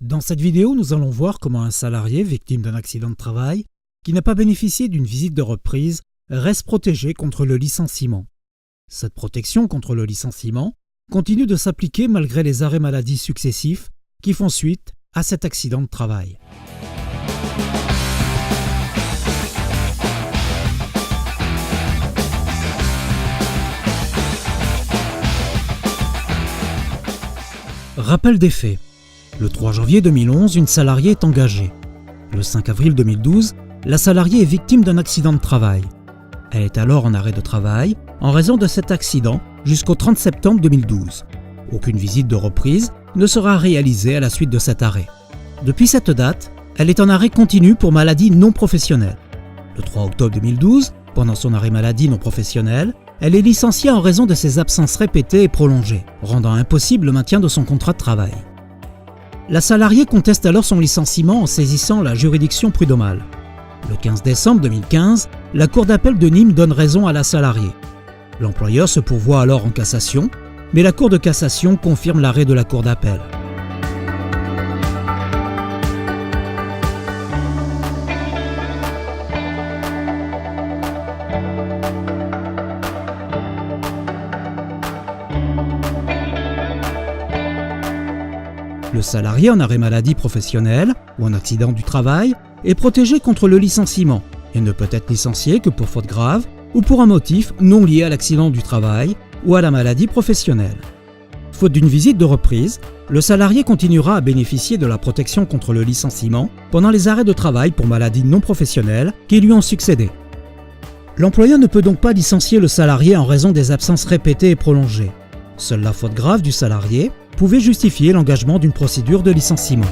Dans cette vidéo, nous allons voir comment un salarié victime d'un accident de travail, qui n'a pas bénéficié d'une visite de reprise, reste protégé contre le licenciement. Cette protection contre le licenciement continue de s'appliquer malgré les arrêts maladie successifs qui font suite à cet accident de travail. Rappel des faits. Le 3 janvier 2011, une salariée est engagée. Le 5 avril 2012, la salariée est victime d'un accident de travail. Elle est alors en arrêt de travail en raison de cet accident jusqu'au 30 septembre 2012. Aucune visite de reprise ne sera réalisée à la suite de cet arrêt. Depuis cette date, elle est en arrêt continu pour maladie non professionnelle. Le 3 octobre 2012, pendant son arrêt maladie non professionnelle, elle est licenciée en raison de ses absences répétées et prolongées, rendant impossible le maintien de son contrat de travail. La salariée conteste alors son licenciement en saisissant la juridiction prud'homale. Le 15 décembre 2015, la Cour d'appel de Nîmes donne raison à la salariée. L'employeur se pourvoit alors en cassation, mais la Cour de cassation confirme l'arrêt de la Cour d'appel. Le salarié en arrêt maladie professionnelle ou en accident du travail est protégé contre le licenciement et ne peut être licencié que pour faute grave ou pour un motif non lié à l'accident du travail ou à la maladie professionnelle. Faute d'une visite de reprise, le salarié continuera à bénéficier de la protection contre le licenciement pendant les arrêts de travail pour maladie non professionnelle qui lui ont succédé. L'employeur ne peut donc pas licencier le salarié en raison des absences répétées et prolongées. Seule la faute grave du salarié pouvait justifier l'engagement d'une procédure de licenciement.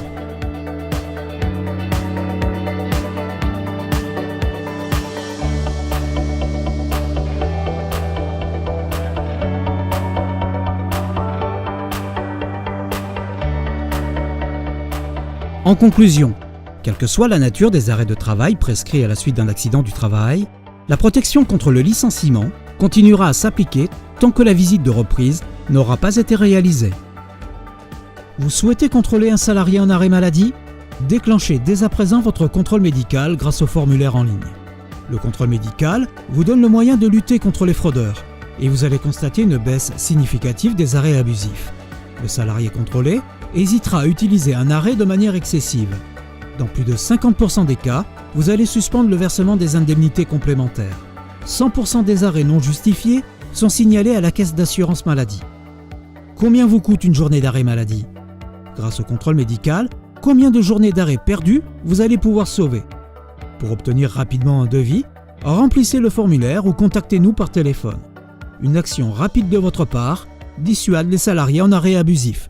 En conclusion, quelle que soit la nature des arrêts de travail prescrits à la suite d'un accident du travail, la protection contre le licenciement continuera à s'appliquer tant que la visite de reprise n'aura pas été réalisée. Vous souhaitez contrôler un salarié en arrêt maladie ? Déclenchez dès à présent votre contrôle médical grâce au formulaire en ligne. Le contrôle médical vous donne le moyen de lutter contre les fraudeurs et vous allez constater une baisse significative des arrêts abusifs. Le salarié contrôlé hésitera à utiliser un arrêt de manière excessive. Dans plus de 50% des cas, vous allez suspendre le versement des indemnités complémentaires. 100% des arrêts non justifiés sont signalés à la caisse d'assurance maladie. Combien vous coûte une journée d'arrêt maladie ? Grâce au contrôle médical, combien de journées d'arrêt perdues vous allez pouvoir sauver ? Pour obtenir rapidement un devis, remplissez le formulaire ou contactez-nous par téléphone. Une action rapide de votre part dissuade les salariés en arrêt abusif.